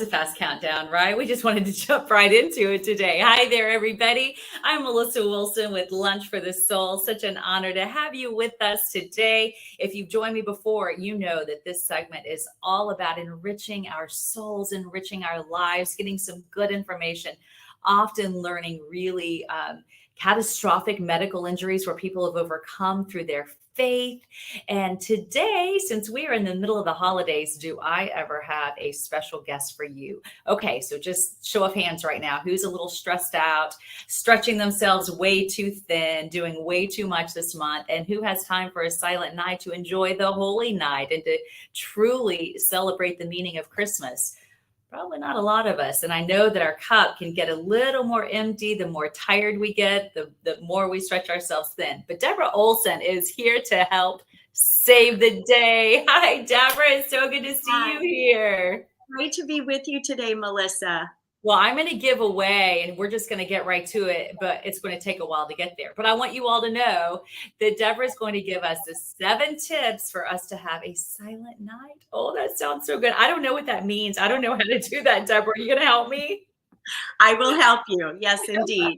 was a fast countdown, right? We just wanted to jump right into it today. Hi there, everybody. I'm Melissa Wilson with Lunch for the Soul. Such an honor to have you with us today. If you've joined me before, you know that this segment is all about enriching our souls, enriching our lives, getting some good information, often learning really catastrophic medical injuries where people have overcome through their faith. And today, since we are in the middle of the holidays, do I ever have a special guest for you? Okay, so just show of hands right now. Who's a little stressed out, stretching themselves way too thin, doing way too much this month, and who has time for a silent night to enjoy the holy night and to truly celebrate the meaning of Christmas? Probably not a lot of us. And I know that our cup can get a little more empty the more tired we get, the more we stretch ourselves thin. But Deborah Olson is here to help save the day. Hi, Deborah. It's so good to see you here. Great to be with you today, Melissa. Well, I'm going to give away, and we're just going to get right to it, but it's going to take a while to get there. But I want you all to know that Deborah is going to give us the 7 tips for us to have a silent night. Oh, that sounds so good. I don't know what that means. I don't know how to do that, Deborah. Are you going to help me? I will help you. Yes, indeed.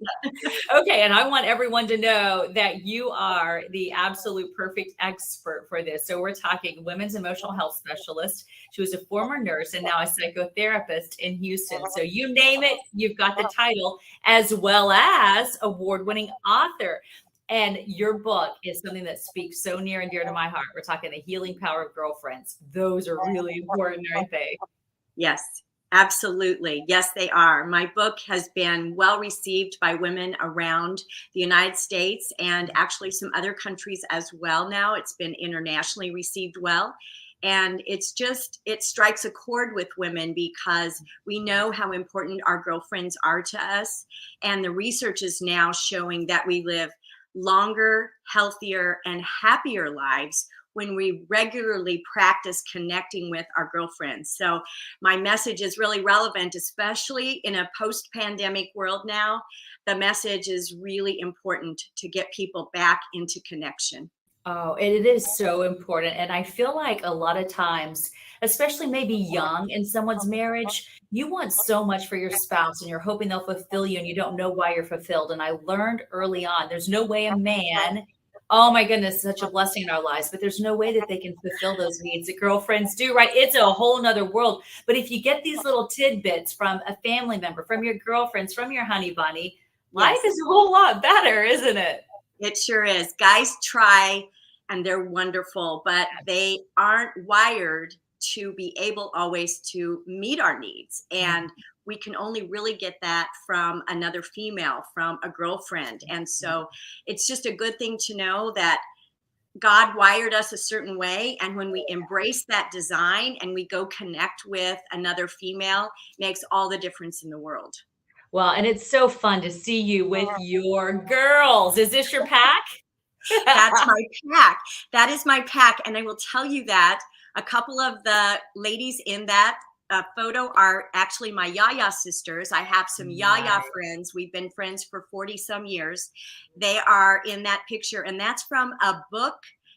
Okay. And I want everyone to know that you are the absolute perfect expert for this. So we're talking women's emotional health specialist. She was a former nurse and now a psychotherapist in Houston. So you name it, you've got the title, as well as award-winning author. And your book is something that speaks so near and dear to my heart. We're talking the healing power of girlfriends. Those are really important, aren't they? Yes. Absolutely. Yes, they are. My book has been well received by women around the United States and actually some other countries as well now. It's been internationally received well. And it strikes a chord with women because we know how important our girlfriends are to us. And the research is now showing that we live longer, healthier, and happier lives when we regularly practice connecting with our girlfriends. So my message is really relevant, especially in a post-pandemic world now. The message is really important to get people back into connection. Oh, and it is so important. And I feel like a lot of times, especially maybe young in someone's marriage, you want so much for your spouse and you're hoping they'll fulfill you and you don't know why you're fulfilled. And I learned early on, there's no way a man, oh my goodness, such a blessing in our lives, but there's no way that they can fulfill those needs that girlfriends do, right? It's a whole nother world. But if you get these little tidbits from a family member, from your girlfriends, from your honey bunny, life is a whole lot better, isn't it? It sure is. Guys try and they're wonderful, but they aren't wired to be able always to meet our needs. And we can only really get that from another female, from a girlfriend. And so it's just a good thing to know that God wired us a certain way. And when we embrace that design and we go connect with another female, it makes all the difference in the world. Well, and it's so fun to see you with your girls. Is this your pack? That's my pack. That is my pack. And I will tell you that a couple of the ladies in that photo are actually my Yaya sisters. I have some Yaya friends. We've been friends for 40 some years. They are in that picture. And that's from a book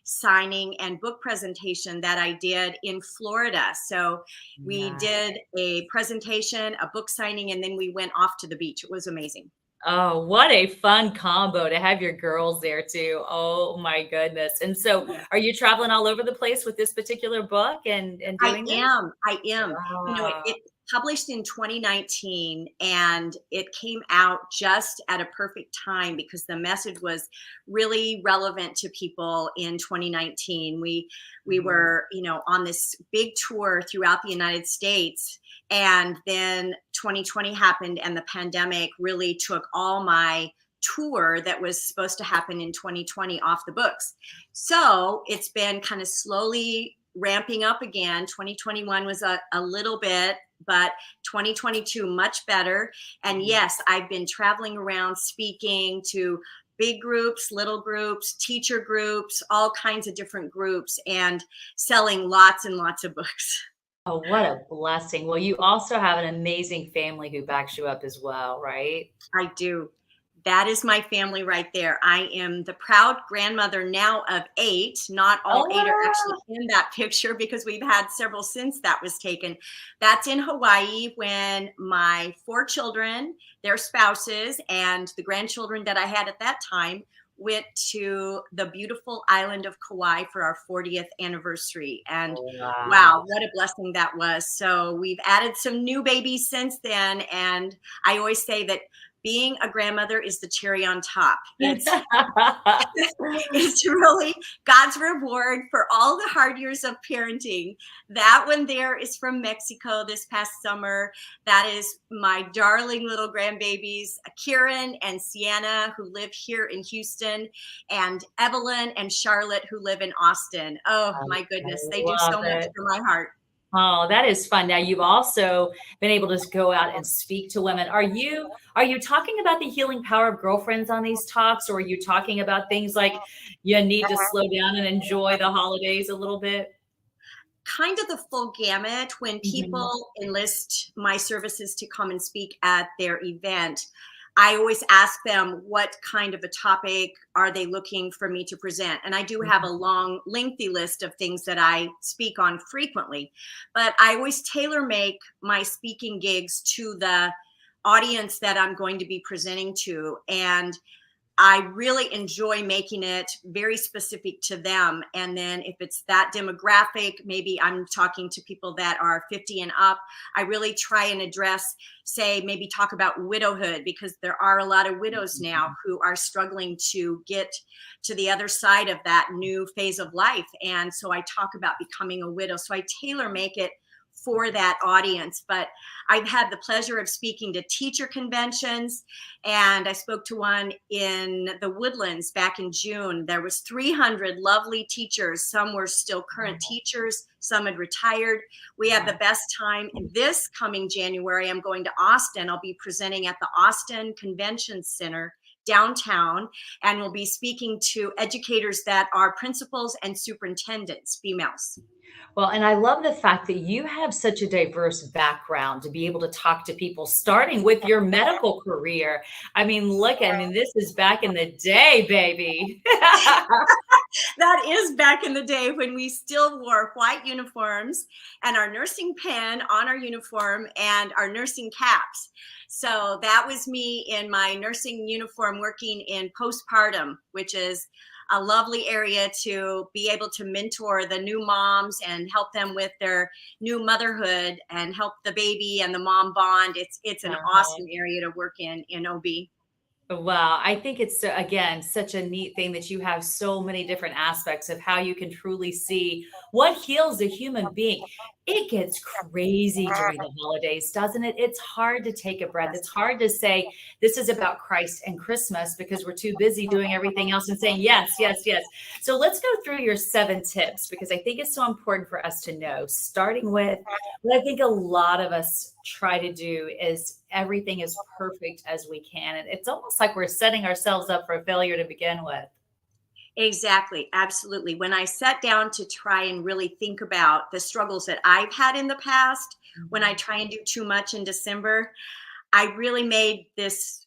signing and book presentation that I did in Florida. So we did a presentation, a book signing, and then we went off to the beach. It was amazing. Oh, what a fun combo to have your girls there too. Oh my goodness. And so are you traveling all over the place with this particular book and doing this? I am. Wow. You know, it published in 2019 and it came out just at a perfect time because the message was really relevant to people in 2019. We were, you know, on this big tour throughout the United States. And then 2020 happened and the pandemic really took all my tour that was supposed to happen in 2020 off the books. So it's been kind of slowly ramping up again. 2021 was a little bit, but 2022 much better. And yes, I've been traveling around speaking to big groups, little groups, teacher groups, all kinds of different groups, and selling lots and lots of books. Oh, what a blessing. Well, you also have an amazing family who backs you up as well, right? I do. That is my family right there. I am the proud grandmother now of 8. Not all 8 are actually Oh, in that picture because we've had several since that was taken. That's in Hawaii when my 4 children, their spouses, and the grandchildren that I had at that time went to the beautiful island of Kauai for our 40th anniversary. And wow, wow. what a blessing that was. So we've added some new babies since then. And I always say that being a grandmother is the cherry on top. It's really God's reward for all the hard years of parenting. That one there is from Mexico this past summer. That is my darling little grandbabies, Kieran and Sienna, who live here in Houston, and Evelyn and Charlotte, who live in Austin. Oh my I goodness, they do love so much it. for my heart. Oh, that is fun. Now you've also been able to go out and speak to women. Are you talking about the healing power of girlfriends on these talks, or are you talking about things like you need to slow down and enjoy the holidays a little bit? Kind of the full gamut. When Mhm. people enlist my services to come and speak at their event, I always ask them what kind of a topic are they looking for me to present. And I do have a long, lengthy list of things that I speak on frequently, but I always tailor make my speaking gigs to the audience that I'm going to be presenting to. And I really enjoy making it very specific to them. And then if it's that demographic, maybe I'm talking to people that are 50 and up, I really try and address, say, maybe talk about widowhood, because there are a lot of widows now who are struggling to get to the other side of that new phase of life. And so I talk about becoming a widow. So I tailor make it for that audience. But I've had the pleasure of speaking to teacher conventions, and I spoke to one in the Woodlands back in June. There was 300 lovely teachers. Some were still current teachers, some had retired. We had the best time. And this coming January, I'm going to Austin. I'll be presenting at the Austin Convention Center downtown, and we'll be speaking to educators that are principals and superintendents, females. Well, and I love the fact that you have such a diverse background to be able to talk to people, starting with your medical career. I mean, this is back in the day, baby. That is back in the day when we still wore white uniforms and our nursing pin on our uniform and our nursing caps. So that was me in my nursing uniform working in postpartum, which is a lovely area to be able to mentor the new moms and help them with their new motherhood and help the baby and the mom bond. It's an Uh-huh. awesome area to work in OB. Wow, I think it's again such a neat thing that you have so many different aspects of how you can truly see what heals a human being. It gets crazy during the holidays, doesn't it? It's hard to take a breath. It's hard to say this is about Christ and Christmas because we're too busy doing everything else and saying yes, yes, yes. So let's go through your 7 tips because I think it's so important for us to know, starting with what I think a lot of us try to do is everything as perfect as we can. And it's almost like we're setting ourselves up for failure to begin with. Exactly. Absolutely. When I sat down to try and really think about the struggles that I've had in the past, when I Mhm. try and do too much in December, I really made this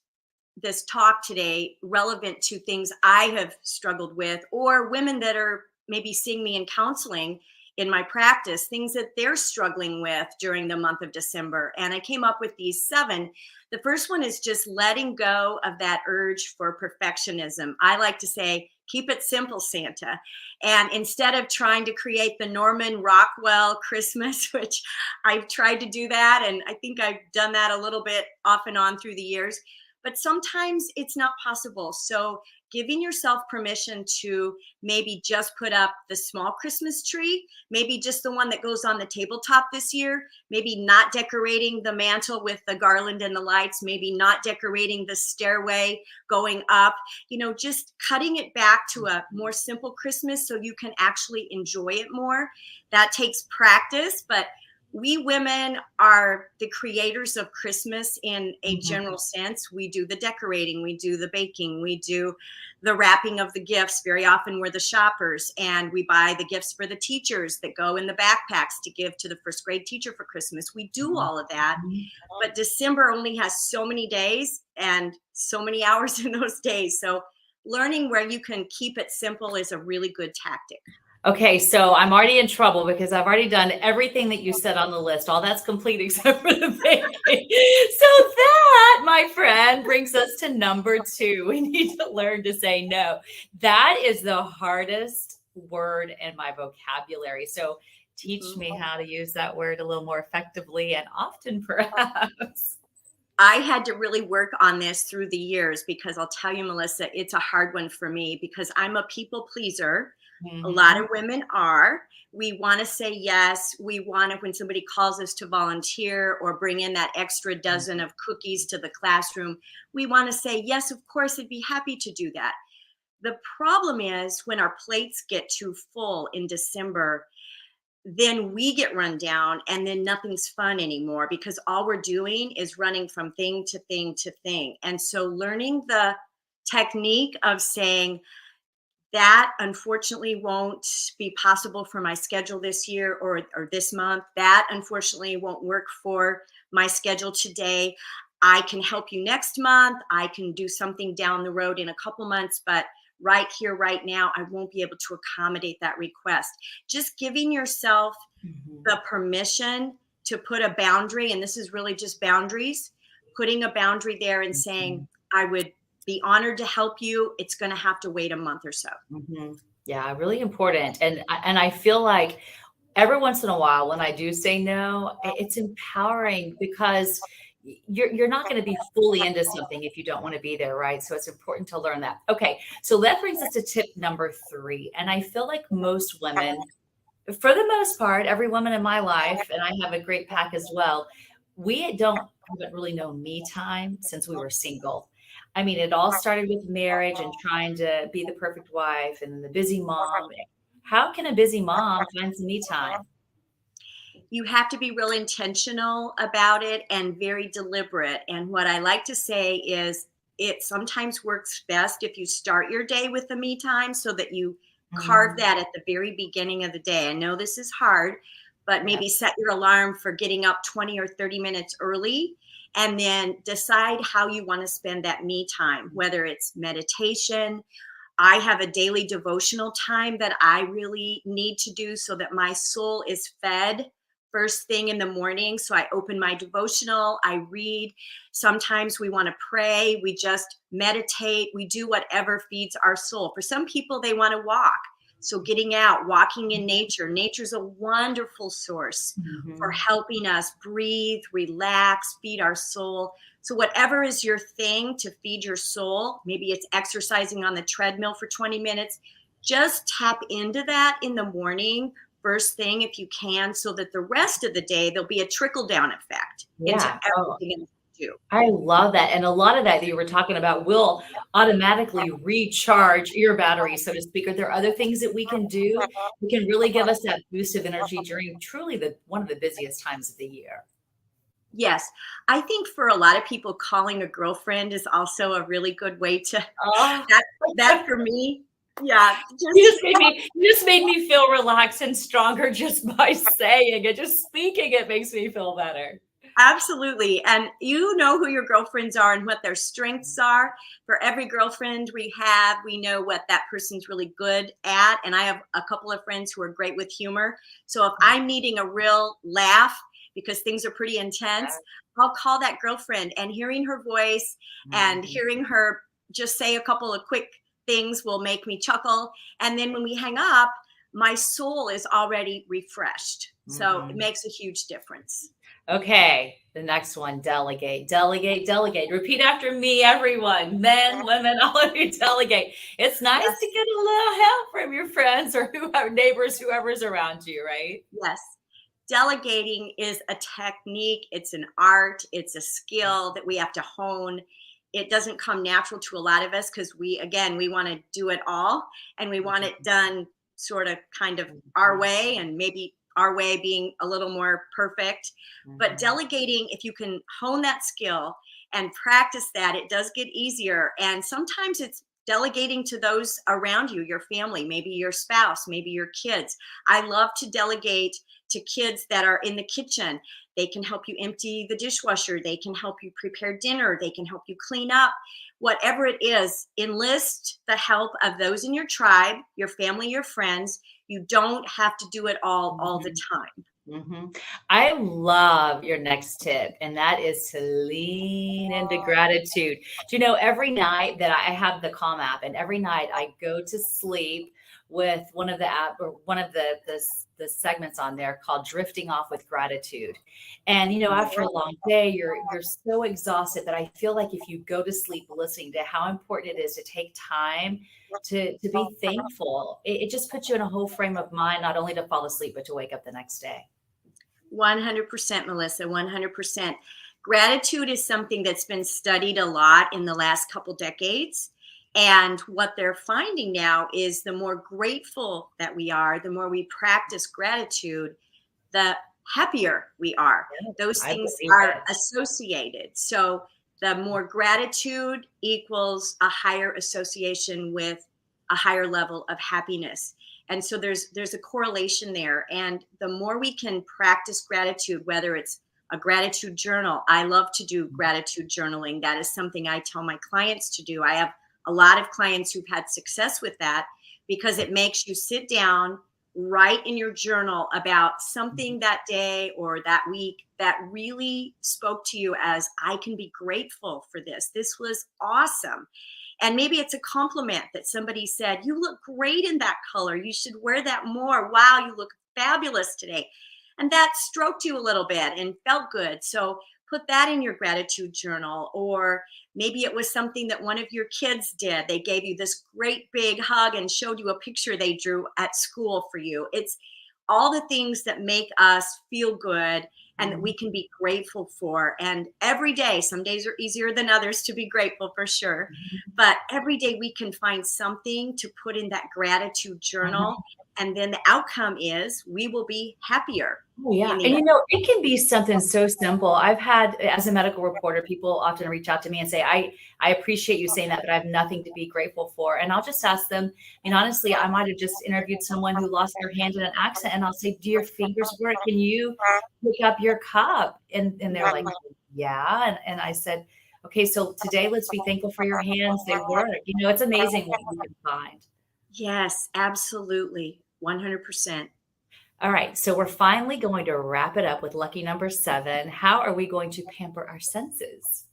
talk today relevant to things I have struggled with, or women that are maybe seeing me in counseling in my practice, things that they're struggling with during the month of December. And I came up with these 7. The first one is just letting go of that urge for perfectionism. I like to say, keep it simple, Santa. And instead of trying to create the Norman Rockwell Christmas, which I've tried to do that, and I think I've done that a little bit off and on through the years, but sometimes it's not possible. So giving yourself permission to maybe just put up the small Christmas tree, maybe just the one that goes on the tabletop this year, maybe not decorating the mantle with the garland and the lights, maybe not decorating the stairway going up, just cutting it back to a more simple Christmas so you can actually enjoy it more. That takes practice, but we women are the creators of Christmas in a Mhm. general sense. We do the decorating, we do the baking, we do the wrapping of the gifts. Very often we're the shoppers, and we buy the gifts for the teachers that go in the backpacks to give to the first grade teacher for Christmas. We do all of that. Mhm. But December only has so many days and so many hours in those days. So learning where you can keep it simple is a really good tactic. Okay, so I'm already in trouble because I've already done everything that you said on the list. All that's complete except for the baking. So that, my friend, brings us to number two. We need to learn to say no. That is the hardest word in my vocabulary. So teach Mhm. me how to use that word a little more effectively and often, perhaps. I had to really work on this through the years because I'll tell you, Melissa, it's a hard one for me because I'm a people pleaser. A lot Mhm. of women are. We want to say yes. We want to, when somebody calls us to volunteer or bring in that extra dozen of cookies to the classroom, we want to say, yes, of course, I'd be happy to do that. The problem is when our plates get too full in December, then we get run down and then nothing's fun anymore because all we're doing is running from thing to thing to thing. And so learning the technique of saying that unfortunately won't be possible for my schedule this year or this month. That unfortunately won't work for my schedule today. I can help you next month. I can do something down the road in a couple months, but right here, right now, I won't be able to accommodate that request. Just giving yourself Mhm. the permission to put a boundary, and this is really just boundaries, putting a boundary there and saying, Mhm. I would be honored to help you. It's going to have to wait a month or so. Mhm. Yeah, really important. And I feel like every once in a while when I do say no, it's empowering because you're not going to be fully into something if you don't want to be there, right? So it's important to learn that. Okay, so that brings us to tip number three. And I feel like most women, for the most part, every woman in my life, and I have a great pack as well, we haven't really known me time since we were single. I mean, it all started with marriage and trying to be the perfect wife and then the busy mom. How can a busy mom find some me time? You have to be real intentional about it and very deliberate. And what I like to say is it sometimes works best if you start your day with the me time so that you carve Mm, that at the very beginning of the day. I know this is hard, but yeah. maybe set your alarm for getting up 20 or 30 minutes early and then decide how you want to spend that me time, whether it's meditation. I have a daily devotional time that I really need to do so that my soul is fed first thing in the morning. So I open my devotional, I read. Sometimes we want to pray, we just meditate, we do whatever feeds our soul. For some people, they want to walk. So getting out, walking in nature. Nature's a wonderful source for Mhm. helping us breathe, relax, feed our soul. So, whatever is your thing to feed your soul, maybe it's exercising on the treadmill for 20 minutes, just tap into that in the morning, first thing, if you can, so that the rest of the day, there'll be a trickle down effect into Yeah. Oh, everything else you do. I love that. And a lot of that you were talking about will automatically recharge your battery, so to speak. Are there other things that we can do that can really give us that boost of energy during truly the one of the busiest times of the year? Yes. I think for a lot of people, calling a girlfriend is also a really good way to Oh, that for me, yeah, you just just made me feel relaxed and stronger just by saying it. Just speaking it makes me feel better. absolutely. And you know who your girlfriends are and what their strengths are. For every girlfriend we have, we know what that person's really good at. And I have a couple of friends who are great with humor. So if I'm needing a real laugh because things are pretty intense, I'll call that girlfriend, and hearing her voice and Mhm. hearing her just say a couple of quick things will make me chuckle. And then when we hang up, my soul is already refreshed. So it Mhm. makes a huge difference. Okay, the next one, delegate, delegate, delegate. Repeat after me, everyone. Men, women, all of you delegate. It's nice to Yes. get a little help from your friends or whoever, neighbors, whoever's around you, right? Yes. Delegating is a technique, it's an art, it's a skill that we have to hone. It doesn't come natural to a lot of us because again, we want to do it all and we want it done sort of kind of our Mhm. way and maybe our way, being a little more perfect. But delegating, if you can hone that skill and practice that, it does get easier. And sometimes it's delegating to those around you, your family, maybe your spouse, maybe your kids. I love to delegate to kids that are in the kitchen. They can help you empty the dishwasher. They can help you prepare dinner. They can help you clean up. Whatever it is, enlist the help of those in your tribe, your family, your friends. You don't have to do it all the time. I love your next tip, and that is to lean into gratitude. Do you know, every night that I have the Calm app, and every night I go to sleep with one of the app or one of the segments on there called Drifting Off with Gratitude. And you know, after a long day, you're so exhausted that I feel like if you go to sleep listening to how important it is to take time to be thankful, it just puts you in a whole frame of mind, not only to fall asleep, but to wake up the next day. 100%, Melissa, 100%. Gratitude is something that's been studied a lot in the last couple decades. And what they're finding now is the more grateful that we are, the more we practice gratitude, the happier we are. Those things are associated. So the more gratitude equals a higher association with a higher level of happiness. And so there's a correlation there. And the more we can practice gratitude, whether it's a gratitude journal, I love to do gratitude journaling. That is something I tell my clients to do. I have a lot of clients who've had success with that because it makes you sit down, write in your journal about something that day or that week that really spoke to you as, I can be grateful for this. This was awesome. And maybe it's a compliment that somebody said, you look great in that color. You should wear that more. Wow, you look fabulous today. And that stroked you a little bit and felt good. So put that in your gratitude journal. Or maybe it was something that one of your kids did. They gave you this great big hug and showed you a picture they drew at school for you. It's all the things that make us feel good and that we can be grateful for. And every day, some days are easier than others to be grateful for sure. But every day we can find something to put in that gratitude journal. And then the outcome is we will be happier. Oh, yeah. And you know, it can be something so simple. I've had, as a medical reporter, people often reach out to me and say, I appreciate you saying that, but I have nothing to be grateful for. And I'll just ask them, and honestly, I might have just interviewed someone who lost their hand in an accident, and I'll say, do your fingers work? Can you pick up your cup? And they're like, yeah. And I said, okay, so today let's be thankful for your hands. They work. You know, it's amazing what you can find. Yes, absolutely. 100%. All right, so we're finally going to wrap it up with lucky number 7. How are we going to pamper our senses?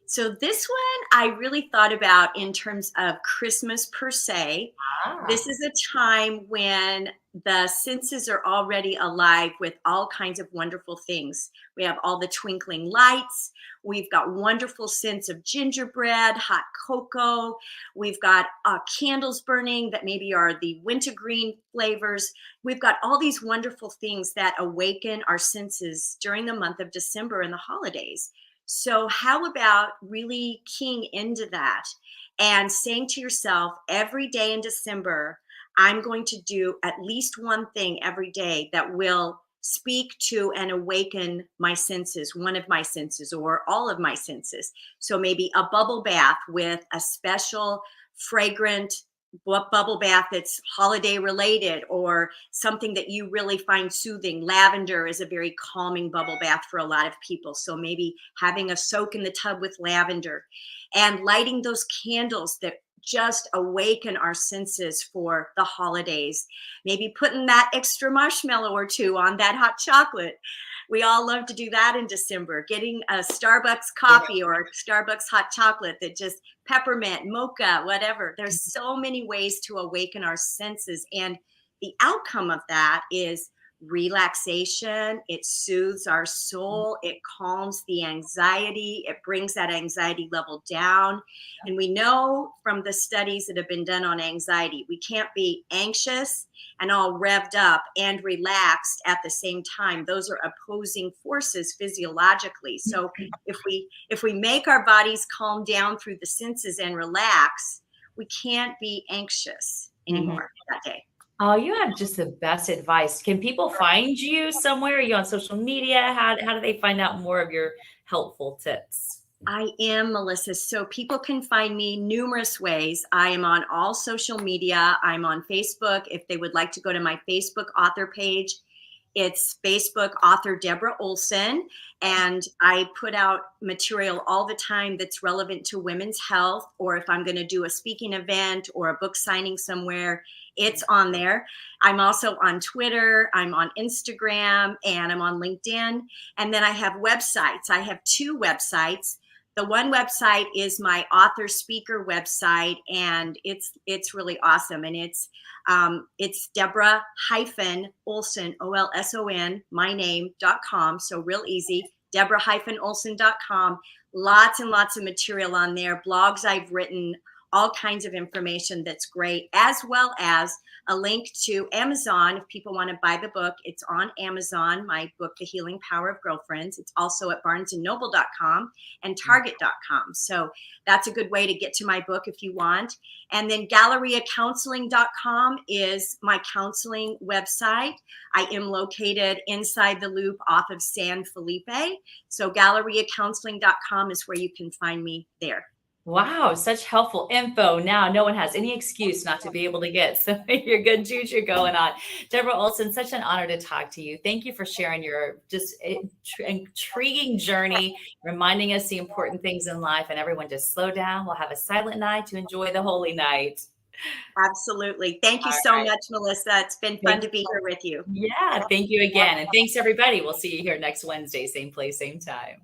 So this one I really thought about in terms of Christmas per se. This is a time when the senses are already alive with all kinds of wonderful things. We have all the twinkling lights. We've got wonderful scents of gingerbread, hot cocoa. We've got candles burning that maybe are the wintergreen flavors. We've got all these wonderful things that awaken our senses during the month of December and the holidays. So how about really keying into that and saying to yourself, every day in December, I'm going to do at least one thing every day that will speak to and awaken my senses, one of my senses or all of my senses. So maybe a bubble bath with a special fragrant bubble bath that's holiday related, or something that you really find soothing. Lavender is a very calming bubble bath for a lot of people. So maybe having a soak in the tub with lavender and lighting those candles that just awaken our senses for the holidays. Maybe putting that extra marshmallow or two on that hot chocolate. We all love to do that in December, getting a Starbucks coffee or a Starbucks hot chocolate that just peppermint, mocha, whatever. There's so many ways to awaken our senses. And the outcome of that is relaxation. It soothes our soul. It calms the anxiety. It brings that anxiety level down. And we know from the studies that have been done on anxiety, we can't be anxious and all revved up and relaxed at the same time. Those are opposing forces physiologically. So if we make our bodies calm down through the senses and relax, we can't be anxious anymore that day. Oh, you have just the best advice. Can people find you somewhere? Are you on social media? How do they find out more of your helpful tips? I am, Melissa. So people can find me numerous ways. I am on all social media. I'm on Facebook. If they would like to go to my Facebook author page, it's Facebook author Deborah Olson. And I put out material all the time that's relevant to women's health, or if I'm going to do a speaking event or a book signing somewhere, it's on there. I'm also on Twitter, I'm on Instagram, and I'm on LinkedIn. And then I have websites. I have two websites. The one website is my author speaker website, and it's really awesome. And it's Deborah Olson, Olson, my name.com. So real easy, Deborah Olson.com. Lots and lots of material on there, blogs I've written, all kinds of information that's great, as well as a link to Amazon. If people want to buy the book, it's on Amazon, my book, The Healing Power of Girlfriends. It's also at barnesandnoble.com and target.com. So that's a good way to get to my book if you want. And then GalleriaCounseling.com is my counseling website. I am located inside the loop off of San Felipe. So GalleriaCounseling.com is where you can find me there. Wow, such helpful info. Now, no one has any excuse not to be able to get some of your good juju going on. Deborah Olson, such an honor to talk to you. Thank you for sharing your just intriguing journey, reminding us the important things in life. And everyone just slow down. We'll have a silent night to enjoy the holy night. Absolutely. Thank you All so right. much, Melissa. It's been fun to be here with you. Yeah, thank you again. And thanks, everybody. We'll see you here next Wednesday, same place, same time.